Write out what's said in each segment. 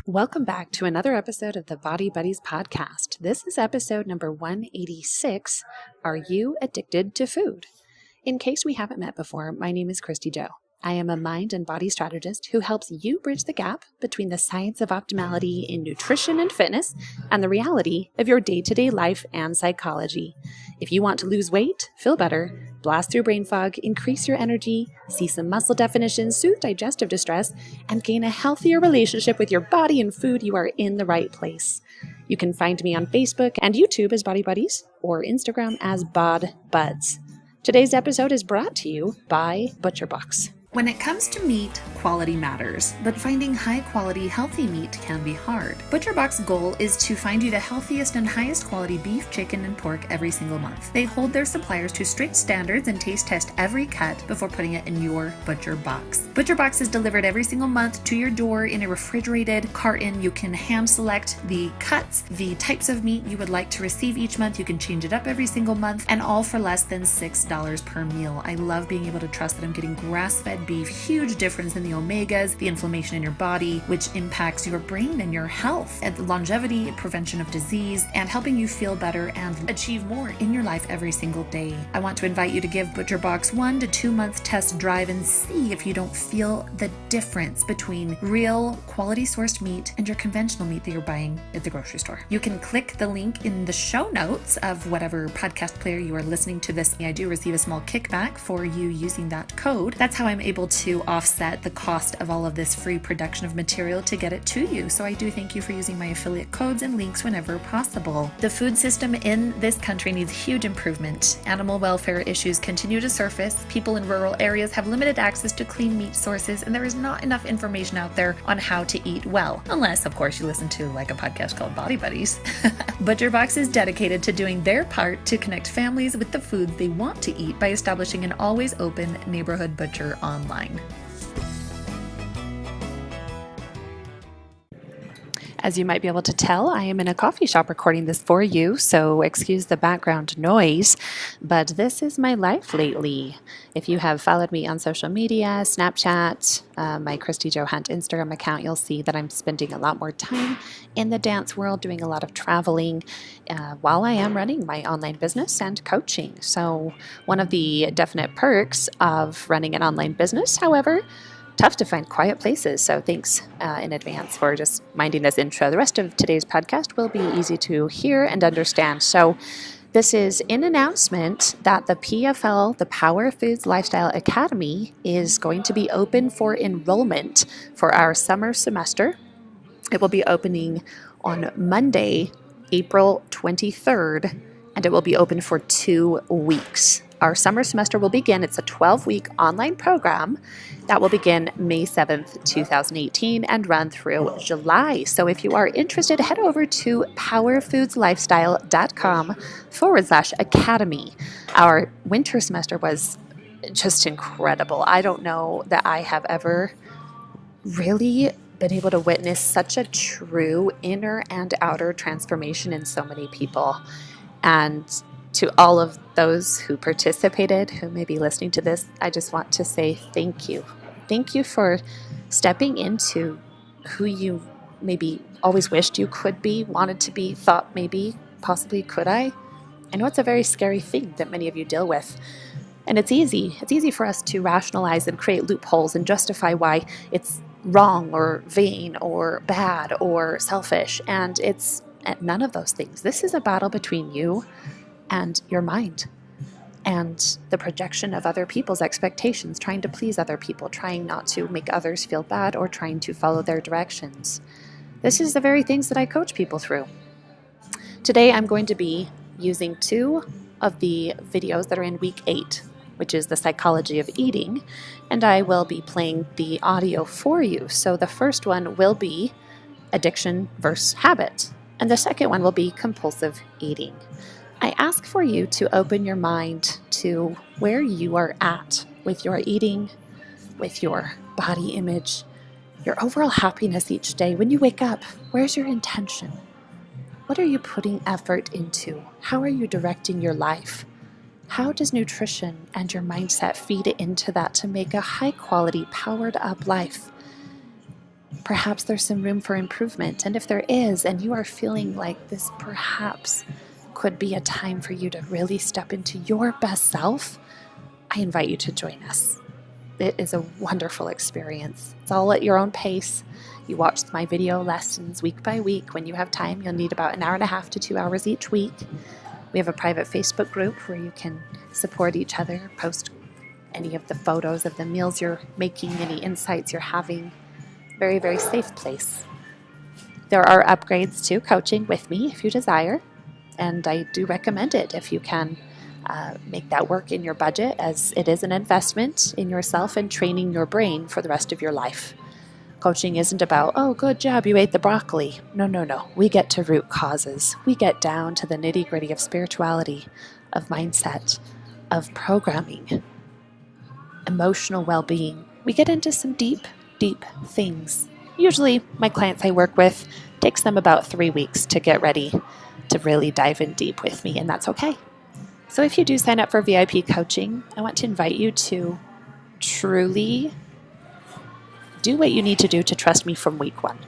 Welcome back to another episode of the Body Buddies podcast. This is episode number 186. Are you addicted to food? In case we haven't met before, my name is Christy Joe. I am a mind and body strategist who helps you bridge the gap between the science of optimality in nutrition and fitness and the reality of your day-to-day life and psychology. If you want to lose weight, feel better, blast through brain fog, increase your energy, see some muscle definition, soothe digestive distress, and gain a healthier relationship with your body and food, you are in the right place. You can find me on Facebook and YouTube as Body Buddies or Instagram as Bod Buds. Today's episode is brought to you by ButcherBox. When it comes to meat, quality matters, but finding high-quality, healthy meat can be hard. ButcherBox's goal is to find you the healthiest and highest quality beef, chicken, and pork every single month. They hold their suppliers to strict standards and taste test every cut before putting it in your ButcherBox. ButcherBox is delivered every single month to your door in a refrigerated carton. You can hand select the cuts, the types of meat you would like to receive each month. You can change it up every single month, and all for less than $6 per meal. I love being able to trust that I'm getting grass-fed beef, huge difference in the omegas, the inflammation in your body, which impacts your brain and your health, and the longevity, prevention of disease, and helping you feel better and achieve more in your life every single day. I want to invite you to give ButcherBox 1 to 2 month test drive and see if you don't feel the difference between real quality sourced meat and your conventional meat that you're buying at the grocery store. You can click the link in the show notes of whatever podcast player you are listening to this. I do receive a small kickback for you using that code. That's how I'm able to offset the cost of all of this free production of material to get it to you. So I do thank you for using my affiliate codes and links whenever possible. The food system in this country needs huge improvement. Animal welfare issues continue to surface. People in rural areas have limited access to clean meat sources, and there is not enough information out there on how to eat well. Unless, of course, you listen to like a podcast called Body Buddies. ButcherBox is dedicated to doing their part to connect families with the foods they want to eat by establishing an always open neighborhood butcher online. As you might be able to tell, I am in a coffee shop recording this for you, so excuse the background noise, but this is my life lately. If you have followed me on social media, Snapchat, my Christy Joe Hunt Instagram account, you'll see that I'm spending a lot more time in the dance world, doing a lot of traveling while I am running my online business and coaching. So one of the definite perks of running an online business, however, tough to find quiet places, so thanks in advance for just minding this intro. The rest of today's podcast will be easy to hear and understand. So this is an announcement that the PFL, the Power Foods Lifestyle Academy, is going to be open for enrollment for our summer semester. It will be opening on Monday, April 23rd, and it will be open for 2 weeks. Our summer semester will begin. It's a 12-week online program that will begin May 7th, 2018 and run through July. So if you are interested, head over to powerfoodslifestyle.com/academy. Our winter semester was just incredible. I don't know that I have ever really been able to witness such a true inner and outer transformation in so many people. And to all of those who participated, who may be listening to this, I just want to say thank you. Thank you for stepping into who you maybe always wished you could be, wanted to be, thought maybe, possibly could I? I know it's a very scary thing that many of you deal with. And it's easy. It's easy for us to rationalize and create loopholes and justify why it's wrong or vain or bad or selfish. And it's none of those things. This is a battle between you and your mind and the projection of other people's expectations, trying to please other people, trying not to make others feel bad or trying to follow their directions. This is the very things that I coach people through. Today I'm going to be using 2 of the videos that are in week 8, which is the psychology of eating, and I will be playing the audio for you. So the first one will be addiction versus habit, and the second one will be compulsive eating. I ask for you to open your mind to where you are at with your eating, with your body image, your overall happiness each day. When you wake up, where's your intention? What are you putting effort into? How are you directing your life? How does nutrition and your mindset feed into that to make a high quality, powered up life? Perhaps there's some room for improvement. And if there is, and you are feeling like this perhaps could be a time for you to really step into your best self, I invite you to join us. It is a wonderful experience. It's all at your own pace. You watch my video lessons week by week. When you have time, you'll need about 1.5 to 2 hours each week. We have a private Facebook group where you can support each other, post any of the photos of the meals you're making, any insights you're having. Very, very safe place. There are upgrades to coaching with me if you desire, and I do recommend it if you can make that work in your budget, as it is an investment in yourself and training your brain for the rest of your life. Coaching isn't about, oh, good job, you ate the broccoli. No. We get to root causes. We get down to the nitty-gritty of spirituality, of mindset, of programming, emotional well-being. We get into some deep things. Usually, my clients I work with, takes them about 3 weeks to get ready to really dive in deep with me, and that's okay. So if you do sign up for VIP coaching, I want to invite you to truly do what you need to do to trust me from week 1.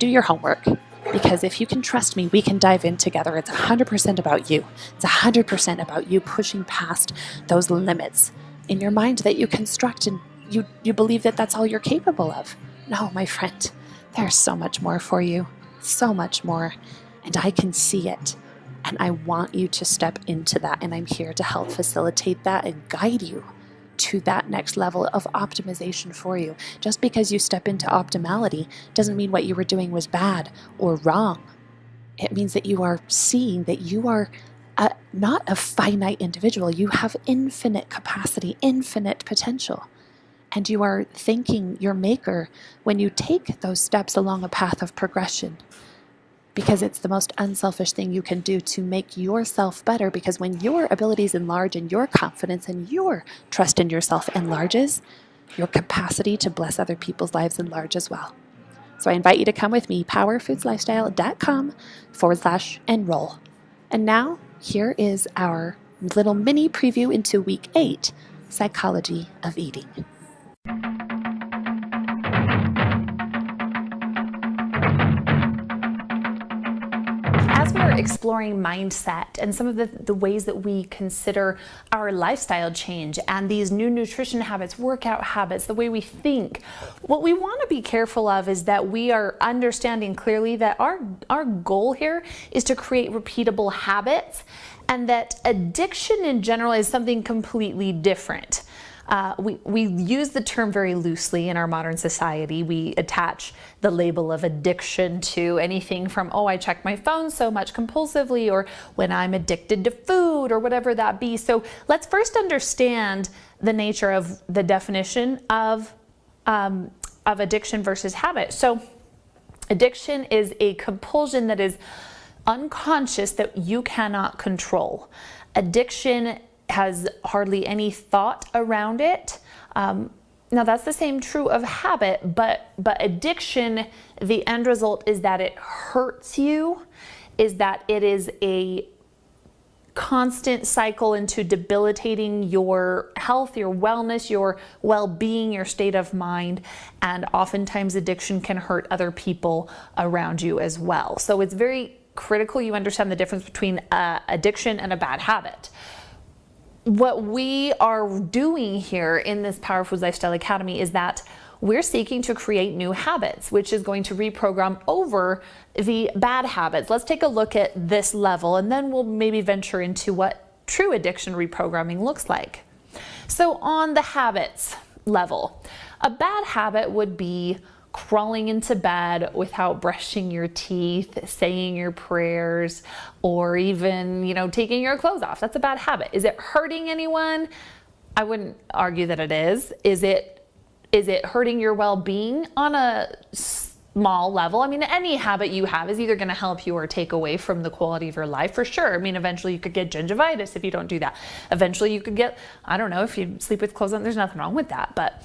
Do your homework, because if you can trust me, we can dive in together. It's 100% about you. It's 100% about you pushing past those limits in your mind that you construct, and you believe that that's all you're capable of. No, my friend, there's so much more for you, so much more, and I can see it. And I want you to step into that, and I'm here to help facilitate that and guide you to that next level of optimization for you. Just because you step into optimality doesn't mean what you were doing was bad or wrong. It means that you are seeing that you are not a finite individual. You have infinite capacity, infinite potential. And you are thanking your maker when you take those steps along a path of progression, because it's the most unselfish thing you can do to make yourself better. Because when your abilities enlarge and your confidence and your trust in yourself enlarges, your capacity to bless other people's lives enlarge as well. So I invite you to come with me, powerfoodslifestyle.com/enroll. And now, here is our little mini preview into week 8, Psychology of Eating. As we are exploring mindset and some of the ways that we consider our lifestyle change and these new nutrition habits, workout habits, the way we think, what we want to be careful of is that we are understanding clearly that our goal here is to create repeatable habits, and that addiction in general is something completely different. We use the term very loosely in our modern society. We attach the label of addiction to anything from, oh, I check my phone so much compulsively, or when I'm addicted to food, or whatever that be. So let's first understand the nature of the definition of addiction versus habit. So addiction is a compulsion that is unconscious, that you cannot control. Addiction has hardly any thought around it. Now that's the same true of habit, but addiction, the end result is that it hurts you, is that it is a constant cycle into debilitating your health, your wellness, your well-being, your state of mind, and oftentimes addiction can hurt other people around you as well. So it's very critical you understand the difference between addiction and a bad habit. What we are doing here in this Power Foods Lifestyle Academy is that we're seeking to create new habits, which is going to reprogram over the bad habits. Let's take a look at this level, and then we'll maybe venture into what true addiction reprogramming looks like. So on the habits level, a bad habit would be crawling into bed without brushing your teeth, saying your prayers, or even, taking your clothes off. That's a bad habit. Is it hurting anyone? I wouldn't argue that it is. Is it hurting your well-being on a small level? I mean, any habit you have is either going to help you or take away from the quality of your life, for sure. I mean, eventually you could get gingivitis if you don't do that. Eventually you could get, I don't know, if you sleep with clothes on, there's nothing wrong with that. But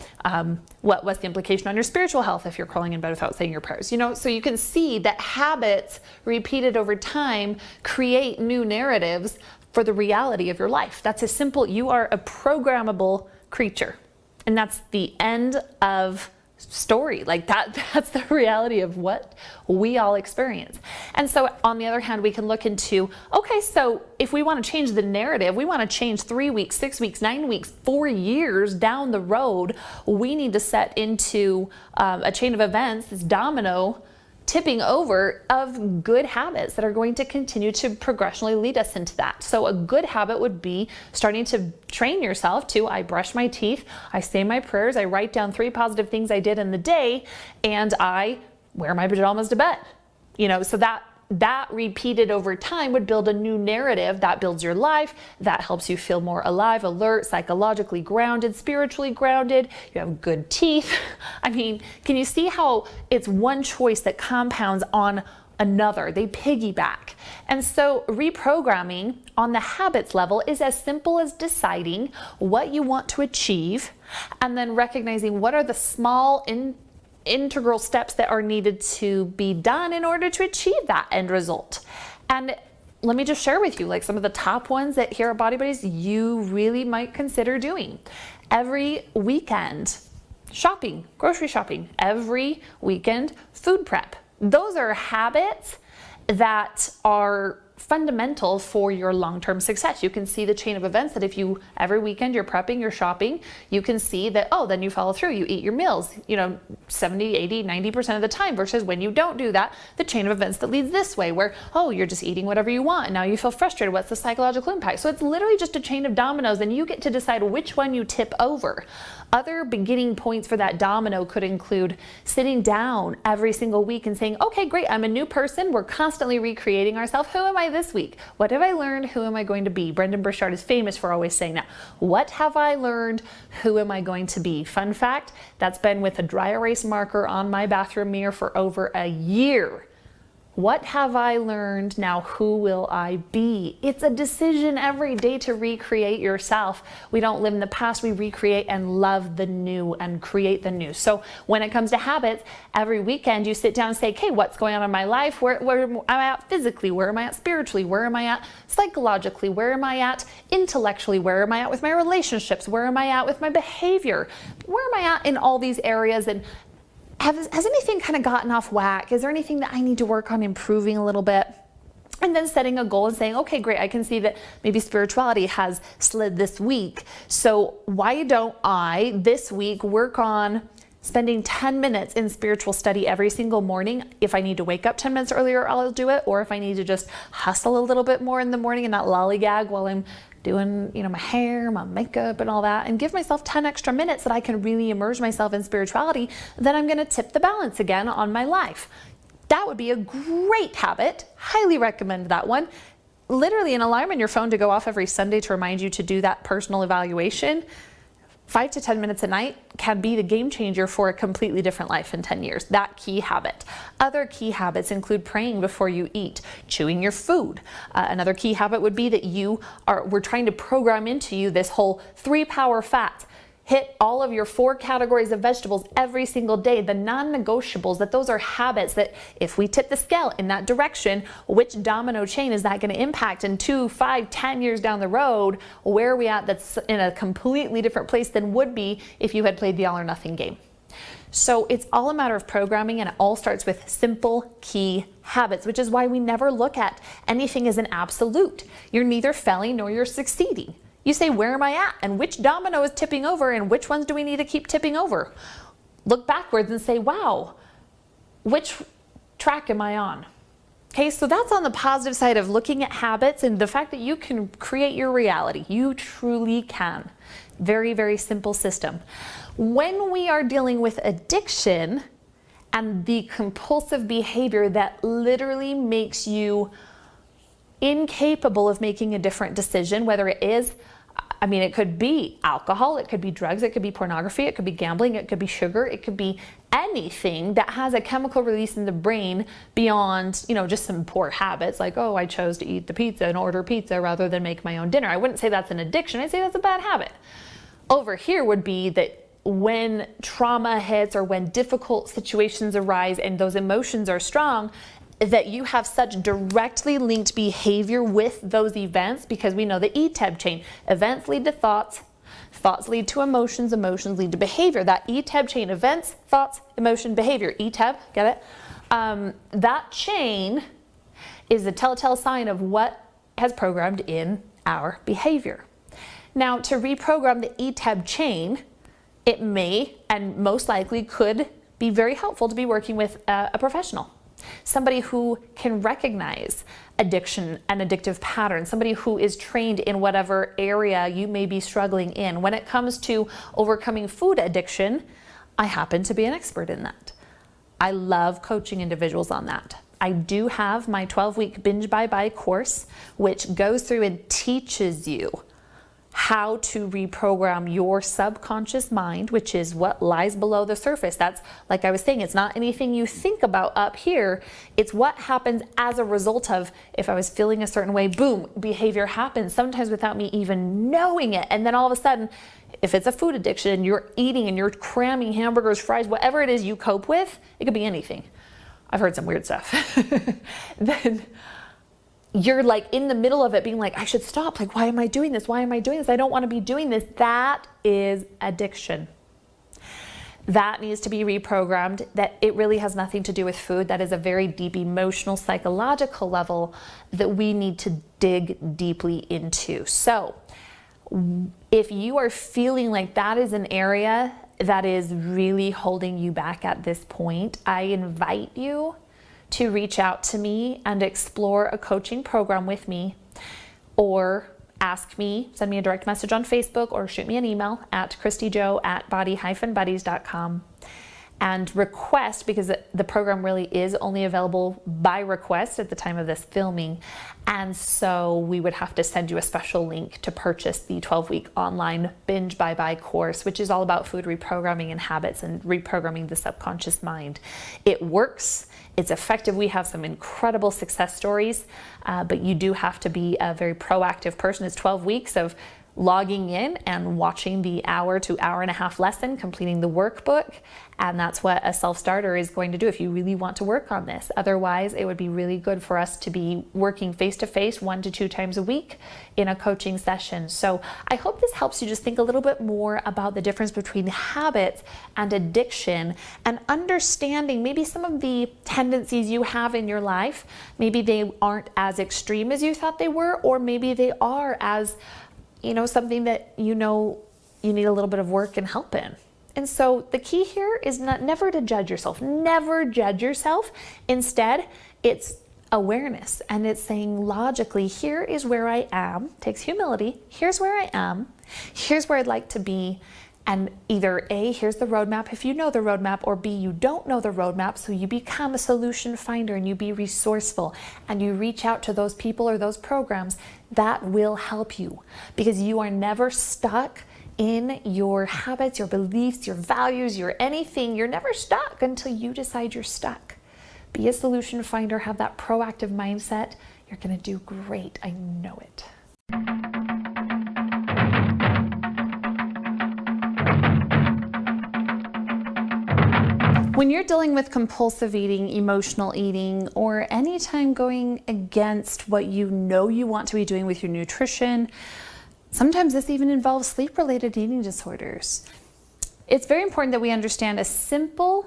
what's the implication on your spiritual health if you're crawling in bed without saying your prayers? So you can see that habits repeated over time create new narratives for the reality of your life. That's as simple. You are a programmable creature. And that's the end of story. Like that's the reality of what we all experience. And so on the other hand, we can look into, okay, so if we want to change the narrative, we want to change 3 weeks, 6 weeks, 9 weeks, 4 years down the road, we need to set into a chain of events, this domino tipping over of good habits that are going to continue to progressionally lead us into that. So a good habit would be starting to train yourself to, I brush my teeth, I say my prayers, I write down 3 positive things I did in the day, and I wear my pajamas to bed. So that repeated over time would build a new narrative that builds your life, that helps you feel more alive, alert, psychologically grounded, spiritually grounded. You have good teeth. I mean, can you see how it's one choice that compounds on another? They piggyback. And so reprogramming on the habits level is as simple as deciding what you want to achieve and then recognizing what are the small integral steps that are needed to be done in order to achieve that end result. And let me just share with you like some of the top ones that here at Body Buddies you really might consider doing. Every weekend, shopping, grocery shopping. Every weekend, food prep. Those are habits that are fundamental for your long-term success. You can see the chain of events that if you every weekend you're prepping, you're shopping, you can see that, oh, then you follow through, you eat your meals, 70, 80, 90% of the time, versus when you don't do that, the chain of events that leads this way where, oh, you're just eating whatever you want and now you feel frustrated. What's the psychological impact? So it's literally just a chain of dominoes and you get to decide which one you tip over. Other beginning points for that domino could include sitting down every single week and saying, okay, great, I'm a new person. We're constantly recreating ourselves. Who am I this week? What have I learned? Who am I going to be? Brendan Burchard is famous for always saying that. What have I learned? Who am I going to be? Fun fact, that's been with a dry erase marker on my bathroom mirror for over a year. What have I learned? Now who will I be? It's a decision every day to recreate yourself. We don't live in the past, we recreate and love the new and create the new. So when it comes to habits, every weekend you sit down and say, okay, what's going on in my life? Where am I at physically? Where am I at spiritually? Where am I at psychologically? Where am I at intellectually? Where am I at with my relationships? Where am I at with my behavior? Where am I at in all these areas? And has anything kind of gotten off whack? Is there anything that I need to work on improving a little bit? And then setting a goal and saying, okay, great, I can see that maybe spirituality has slid this week. So why don't I this week work on spending 10 minutes in spiritual study every single morning? If I need to wake up 10 minutes earlier, I'll do it. Or if I need to just hustle a little bit more in the morning and not lollygag while I'm doing, my hair, my makeup and all that, and give myself 10 extra minutes that I can really immerse myself in spirituality, then I'm going to tip the balance again on my life. That would be a great habit. Highly recommend that one. Literally an alarm on your phone to go off every Sunday to remind you to do that personal evaluation. 5 to 10 minutes a night can be the game changer for a completely different life in 10 years. That key habit. Other key habits include praying before you eat, chewing your food. Another key habit would be that we're trying to program into you this whole 3 power fats. Hit all of your 4 categories of vegetables every single day, the non-negotiables, that those are habits that if we tip the scale in that direction, which domino chain is that going to impact in 2, 5, 10 years down the road? Where are we at that's in a completely different place than would be if you had played the all or nothing game? So it's all a matter of programming, and it all starts with simple key habits, which is why we never look at anything as an absolute. You're neither failing nor you're succeeding. You say, where am I at? And which domino is tipping over? And which ones do we need to keep tipping over? Look backwards and say, wow, which track am I on? Okay, so that's on the positive side of looking at habits and the fact that you can create your reality. You truly can. Very, very simple system. When we are dealing with addiction and the compulsive behavior that literally makes you incapable of making a different decision, whether it is, it could be alcohol, it could be drugs, it could be pornography, it could be gambling, it could be sugar, it could be anything that has a chemical release in the brain beyond, just some poor habits like, oh, I chose to eat the pizza and order pizza rather than make my own dinner. I wouldn't say that's an addiction, I'd say that's a bad habit. Over here would be that when trauma hits or when difficult situations arise and those emotions are strong, that you have such directly linked behavior with those events, because we know the ETEB chain. Events lead to thoughts, Thoughts lead to emotions, emotions lead to behavior. That ETAB chain, events, thoughts, emotion, behavior. ETAB, get it? That chain is a telltale sign of what has programmed in our behavior. Now, to reprogram the ETAB chain, it may and most likely could be very helpful to be working with a professional. Somebody who can recognize addiction and addictive patterns, somebody who is trained in whatever area you may be struggling in. When it comes to overcoming food addiction, I happen to be an expert in that. I love coaching individuals on that. I do have my 12-week binge bye-bye course, which goes through and teaches you how to reprogram your subconscious mind, which is what lies below the surface. That's, like I was saying, it's not anything you think about up here. It's what happens as a result of, if I was feeling a certain way, boom, behavior happens, sometimes without me even knowing it. And then all of a sudden, if it's a food addiction and you're eating and you're cramming hamburgers, fries, whatever it is you cope with, it could be anything. I've heard some weird stuff. Then you're like in the middle of it being like, I should stop. Like, why am I doing this? Why am I doing this? I don't want to be doing this. That is addiction. That needs to be reprogrammed. That it really has nothing to do with food. That is a very deep emotional, psychological level that we need to dig deeply into. So if you are feeling like that is an area that is really holding you back at this point, I invite you to reach out to me and explore a coaching program with me, or ask me, send me a direct message on Facebook or shoot me an email at christyjo@body-buddies.com and request, because the program really is only available by request at the time of this filming. And so we would have to send you a special link to purchase the 12-week online binge bye-bye course, which is all about food reprogramming and habits and reprogramming the subconscious mind. It works. It's effective. We have some incredible success stories, but you do have to be a very proactive person. It's 12 weeks of logging in and watching the hour to hour and a half lesson, completing the workbook. And that's what a self-starter is going to do if you really want to work on this. Otherwise, it would be really good for us to be working face-to-face 1 to 2 times a week in a coaching session. So I hope this helps you just think a little bit more about the difference between habits and addiction, and understanding maybe some of the tendencies you have in your life. Maybe they aren't as extreme as you thought they were, or maybe they are as something that you need a little bit of work and help in. And so the key here is never to judge yourself. Never judge yourself. Instead, it's awareness, and it's saying logically, here is where I am. Takes humility. Here's where I am. Here's where I'd like to be. And either A, here's the roadmap if you know the roadmap, or B, you don't know the roadmap, so you become a solution finder and you be resourceful and you reach out to those people or those programs that will help you, because you are never stuck in your habits, your beliefs, your values, your anything. You're never stuck until you decide you're stuck. Be a solution finder, have that proactive mindset. You're going to do great. I know it. When you're dealing with compulsive eating, emotional eating, or anytime going against what you know you want to be doing with your nutrition, sometimes this even involves sleep-related eating disorders. It's very important that we understand a simple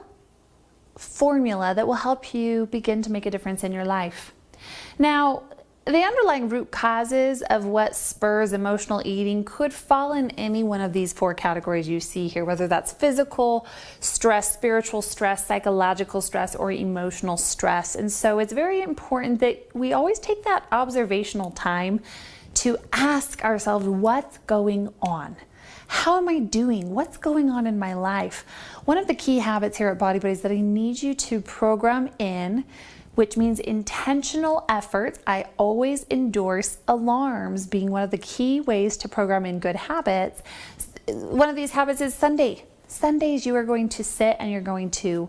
formula that will help you begin to make a difference in your life. Now, the underlying root causes of what spurs emotional eating could fall in any one of these 4 categories you see here, whether that's physical stress, spiritual stress, psychological stress, or emotional stress. And so it's very important that we always take that observational time to ask ourselves, what's going on? How am I doing? What's going on in my life? One of the key habits here at Body Buddies that I need you to program in, which means intentional efforts. I always endorse alarms being one of the key ways to program in good habits. One of these habits is Sunday. Sundays you are going to sit and you're going to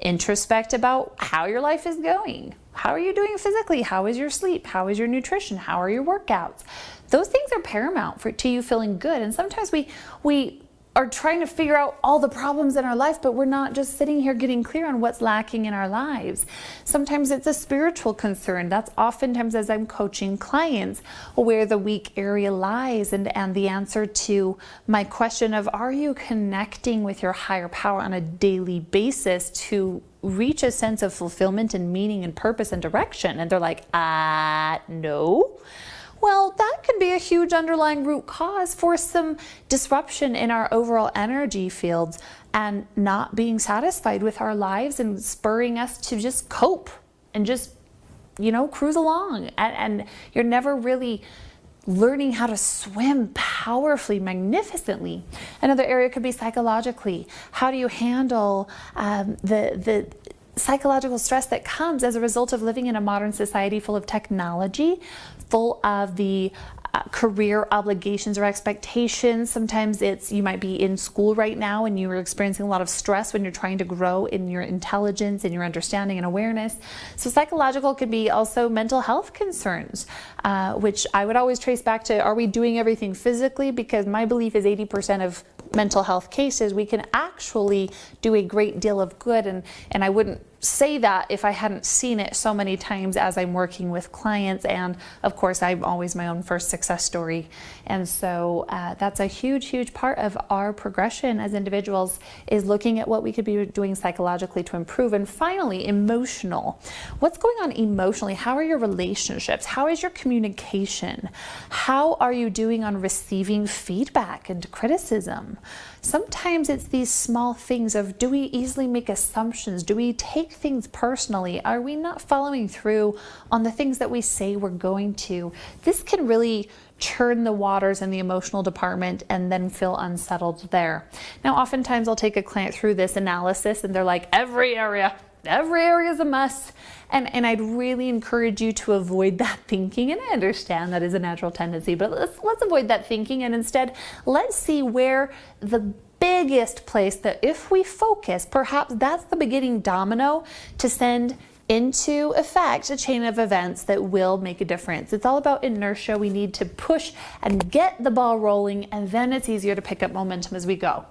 introspect about how your life is going. How are you doing physically? How is your sleep? How is your nutrition? How are your workouts? Those things are paramount to you feeling good. And sometimes we are trying to figure out all the problems in our life, but we're not just sitting here getting clear on what's lacking in our lives. Sometimes it's a spiritual concern. That's oftentimes as I'm coaching clients where the weak area lies, and the answer to my question of, are you connecting with your higher power on a daily basis to reach a sense of fulfillment and meaning and purpose and direction? And they're like, no. Well, that could be a huge underlying root cause for some disruption in our overall energy fields and not being satisfied with our lives and spurring us to just cope and just, cruise along. And you're never really learning how to swim powerfully, magnificently. Another area could be psychologically. How do you handle the psychological stress that comes as a result of living in a modern society full of technology, full of the career obligations or expectations? Sometimes you might be in school right now and you're experiencing a lot of stress when you're trying to grow in your intelligence and your understanding and awareness. So psychological could be also mental health concerns, which I would always trace back to, are we doing everything physically? Because my belief is 80% of mental health cases, we can actually do a great deal of good. And I wouldn't say that if I hadn't seen it so many times as I'm working with clients. And of course, I'm always my own first success story. And so that's a huge, huge part of our progression as individuals, is looking at what we could be doing psychologically to improve. And finally, emotional. What's going on emotionally? How are your relationships? How is your communication? How are you doing on receiving feedback and criticism? Sometimes it's these small things of, do we easily make assumptions? Do we take things personally? Are we not following through on the things that we say we're going to? This can really churn the waters in the emotional department and then feel unsettled there. Now, oftentimes I'll take a client through this analysis and they're like, every area is a mess. And I'd really encourage you to avoid that thinking. And I understand that is a natural tendency, but let's avoid that thinking. And instead, let's see where the biggest place that if we focus, perhaps that's the beginning domino to send into effect a chain of events that will make a difference. It's all about inertia. We need to push and get the ball rolling, and then it's easier to pick up momentum as we go.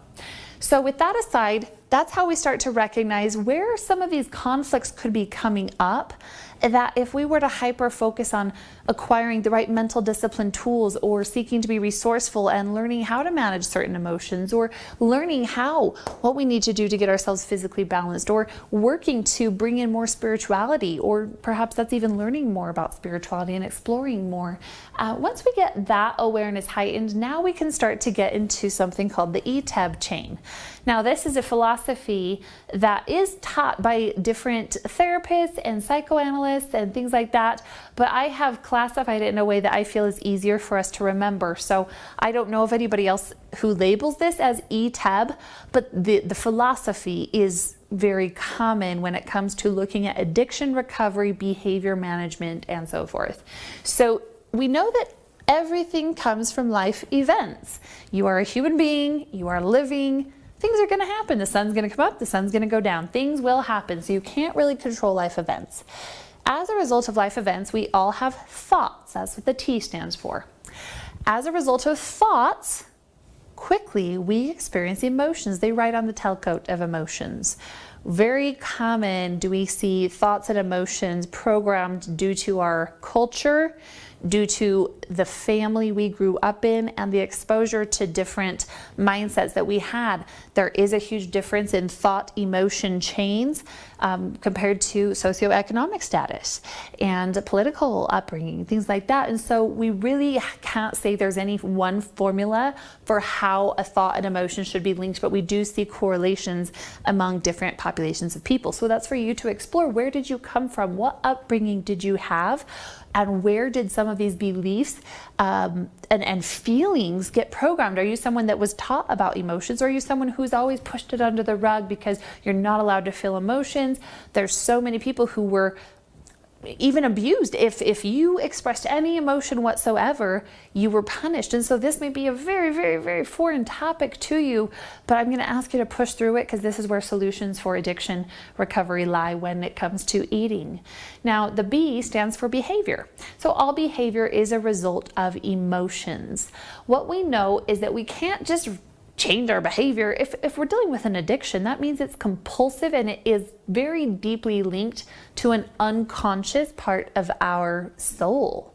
So with that aside, that's how we start to recognize where some of these conflicts could be coming up, that if we were to hyper focus on acquiring the right mental discipline tools, or seeking to be resourceful and learning how to manage certain emotions, or learning what we need to do to get ourselves physically balanced, or working to bring in more spirituality, or perhaps that's even learning more about spirituality and exploring more. Once we get that awareness heightened, now we can start to get into something called the ETAB chain. Now, this is a philosophy that is taught by different therapists and psychoanalysts and things like that, but I have classified it in a way that I feel is easier for us to remember. So I don't know of anybody else who labels this as ETAB, but the philosophy is very common when it comes to looking at addiction recovery, behavior management, and so forth. So we know that everything comes from life events. You are a human being, you are living. Things are going to happen. The sun's going to come up, the sun's going to go down. Things will happen. So you can't really control life events. As a result of life events, we all have thoughts. That's what the T stands for. As a result of thoughts, quickly we experience emotions. They write on the tailcoat of emotions. Very common do we see thoughts and emotions programmed due to our culture, due to the family we grew up in, and the exposure to different mindsets that we had. There is a huge difference in thought emotion chains compared to socioeconomic status and political upbringing, things like that. And so we really can't say there's any one formula for how a thought and emotion should be linked, but we do see correlations among different populations of people. So that's for you to explore. Where did you come from? What upbringing did you have? And where did some of these beliefs and feelings get programmed? Are you someone that was taught about emotions, or are you someone who's always pushed it under the rug because you're not allowed to feel emotions? There's so many people who were even abused. If you expressed any emotion whatsoever, you were punished. And so this may be a very, very, very foreign topic to you, but I'm going to ask you to push through it, because this is where solutions for addiction recovery lie when it comes to eating. Now, the B stands for behavior. So all behavior is a result of emotions. What we know is that we can't just change our behavior. If we're dealing with an addiction, that means it's compulsive and it is very deeply linked to an unconscious part of our soul.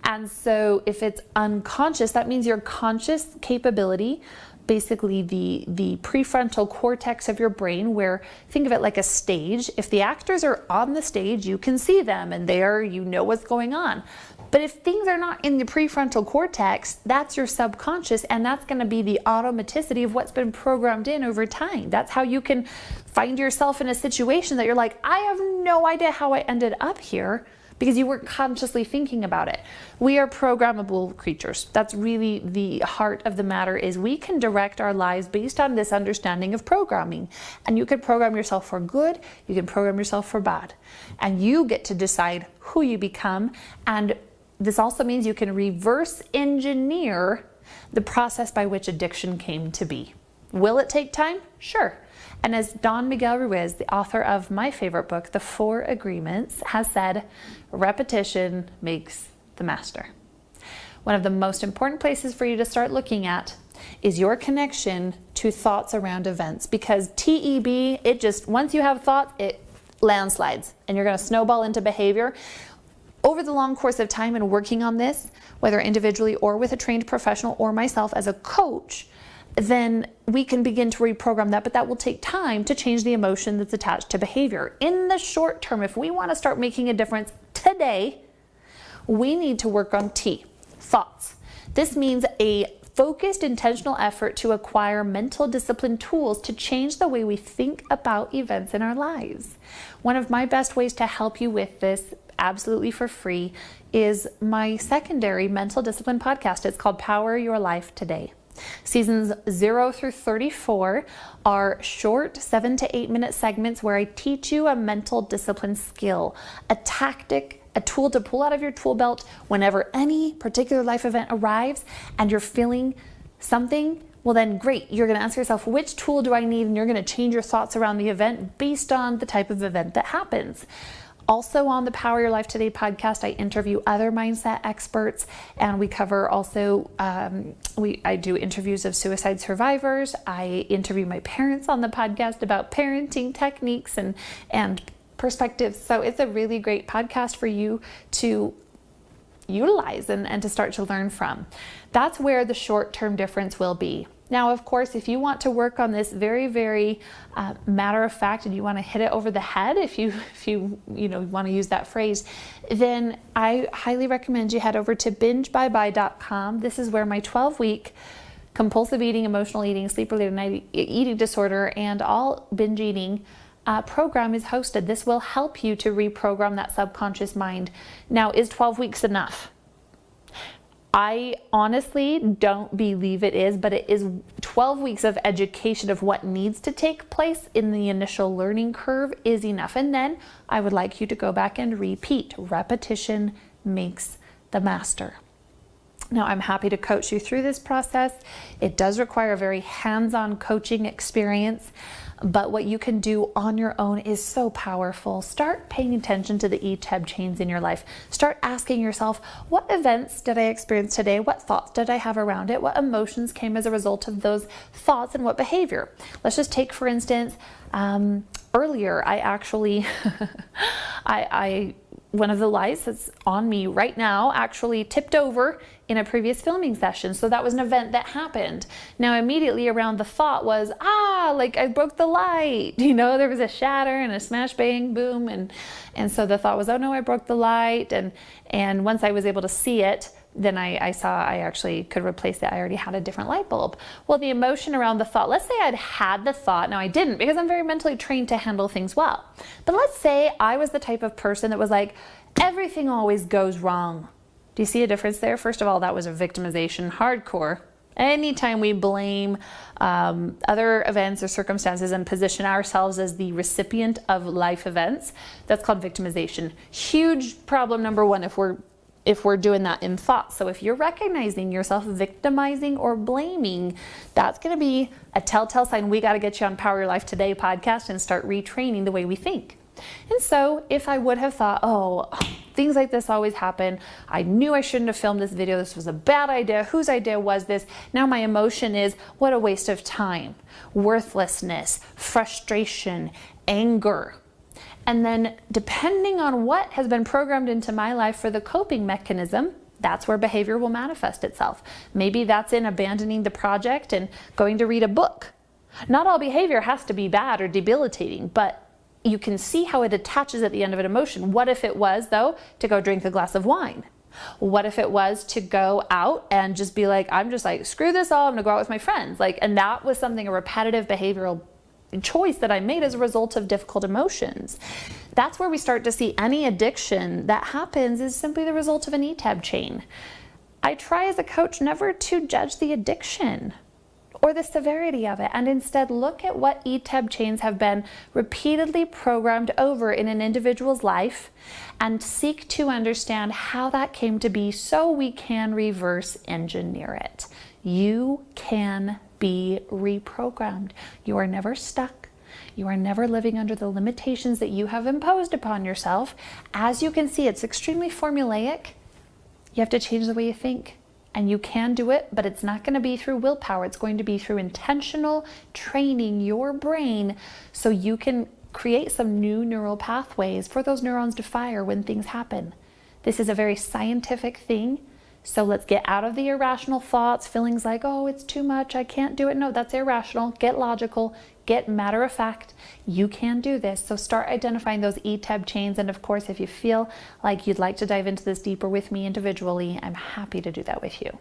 And so if it's unconscious, that means your conscious capability, basically the prefrontal cortex of your brain, where think of it like a stage. If the actors are on the stage, you can see them and there you know what's going on. But if things are not in the prefrontal cortex, that's your subconscious, and that's going to be the automaticity of what's been programmed in over time. That's how you can find yourself in a situation that you're like, I have no idea how I ended up here, because you weren't consciously thinking about it. We are programmable creatures. That's really the heart of the matter, is we can direct our lives based on this understanding of programming. And you can program yourself for good, you can program yourself for bad. And you get to decide who you become. And this also means you can reverse engineer the process by which addiction came to be. Will it take time? Sure. And as Don Miguel Ruiz, the author of my favorite book, The 4 Agreements, has said, repetition makes the master. One of the most important places for you to start looking at is your connection to thoughts around events, because TEB, once you have thoughts, it landslides and you're going to snowball into behavior. Over the long course of time and working on this, whether individually or with a trained professional or myself as a coach, then we can begin to reprogram that, but that will take time to change the emotion that's attached to behavior. In the short term, if we want to start making a difference today, we need to work on T, thoughts. This means a focused, intentional effort to acquire mental discipline tools to change the way we think about events in our lives. One of my best ways to help you with this, absolutely for free, is my secondary mental discipline podcast. It's called Power Your Life Today. Seasons 0 through 34 are short 7 to 8 minute segments where I teach you a mental discipline skill, a tactic, a tool to pull out of your tool belt whenever any particular life event arrives and you're feeling something. Well then great, you're going to ask yourself, which tool do I need? And you're going to change your thoughts around the event based on the type of event that happens. Also on the Power Your Life Today podcast, I interview other mindset experts, and we cover also, I do interviews of suicide survivors. I interview my parents on the podcast about parenting techniques and perspectives. So it's a really great podcast for you to utilize and to start to learn from. That's where the short-term difference will be. Now, of course, if you want to work on this very, very matter of fact, and you want to hit it over the head, if you want to use that phrase, then I highly recommend you head over to bingebybye.com. This is where my 12-week compulsive eating, emotional eating, sleep-related eating disorder, and all binge eating program is hosted. This will help you to reprogram that subconscious mind. Now, is 12 weeks enough? I honestly don't believe it is, but it is 12 weeks of education of what needs to take place in the initial learning curve is enough. And then I would like you to go back and repeat. Repetition makes the master. Now, I'm happy to coach you through this process. It does require a very hands-on coaching experience, but what you can do on your own is so powerful. Start paying attention to the ETEB chains in your life. Start asking yourself, what events did I experience today? What thoughts did I have around it? What emotions came as a result of those thoughts, and what behavior? Let's just take, for instance, earlier, I actually, one of the lights that's on me right now actually tipped over in a previous filming session. So that was an event that happened. Now immediately around the thought was, like I broke the light. There was a shatter and a smash, bang, boom. And so the thought was, oh no, I broke the light. And once I was able to see it, then I saw I actually could replace it. I already had a different light bulb. Well, the emotion around the thought, let's say I'd had the thought. Now I didn't, because I'm very mentally trained to handle things well. But let's say I was the type of person that was like, everything always goes wrong. Do you see a difference there? First of all, that was a victimization, hardcore. Anytime we blame other events or circumstances and position ourselves as the recipient of life events, that's called victimization. Huge problem number one if we're doing that in thought. So if you're recognizing yourself victimizing or blaming, that's going to be a telltale sign we got to get you on Power Your Life Today podcast and start retraining the way we think. And so if I would have thought, Things like this always happen. I knew I shouldn't have filmed this video. This was a bad idea. Whose idea was this? Now my emotion is, what a waste of time, worthlessness, frustration, anger. And then depending on what has been programmed into my life for the coping mechanism, that's where behavior will manifest itself. Maybe that's in abandoning the project and going to read a book. Not all behavior has to be bad or debilitating, but you can see how it attaches at the end of an emotion. What if it was, though, to go drink a glass of wine? What if it was to go out and just be like, I'm just like, screw this all, I'm gonna go out with my friends. And that was something, a repetitive behavioral choice that I made as a result of difficult emotions. That's where we start to see any addiction that happens is simply the result of an ETAB chain. I try as a coach never to judge the addiction or the severity of it, and instead look at what ETAB chains have been repeatedly programmed over in an individual's life and seek to understand how that came to be so we can reverse engineer it. You can be reprogrammed. You are never stuck. You are never living under the limitations that you have imposed upon yourself. As you can see, it's extremely formulaic. You have to change the way you think. And you can do it, but it's not going to be through willpower. It's going to be through intentional training your brain so you can create some new neural pathways for those neurons to fire when things happen. This is a very scientific thing. So let's get out of the irrational thoughts, feelings like, oh, it's too much, I can't do it. No, that's irrational. Get logical, get matter of fact. You can do this. So start identifying those ETAB chains. And of course, if you feel like you'd like to dive into this deeper with me individually, I'm happy to do that with you.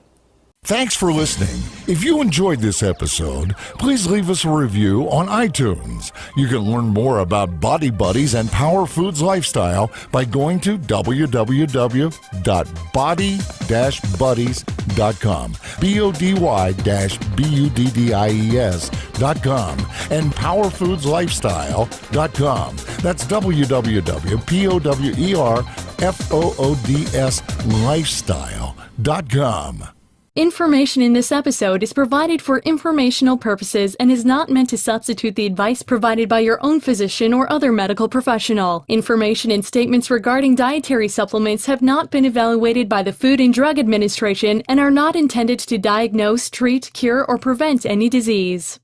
Thanks for listening. If you enjoyed this episode, please leave us a review on iTunes. You can learn more about Body Buddies and Power Foods Lifestyle by going to www.body-buddies.com, BODY-BUDDIES.com, and powerfoodslifestyle.com. That's www.POWERFOODSlifestyle.com. Information in this episode is provided for informational purposes and is not meant to substitute the advice provided by your own physician or other medical professional. Information and statements regarding dietary supplements have not been evaluated by the Food and Drug Administration and are not intended to diagnose, treat, cure, or prevent any disease.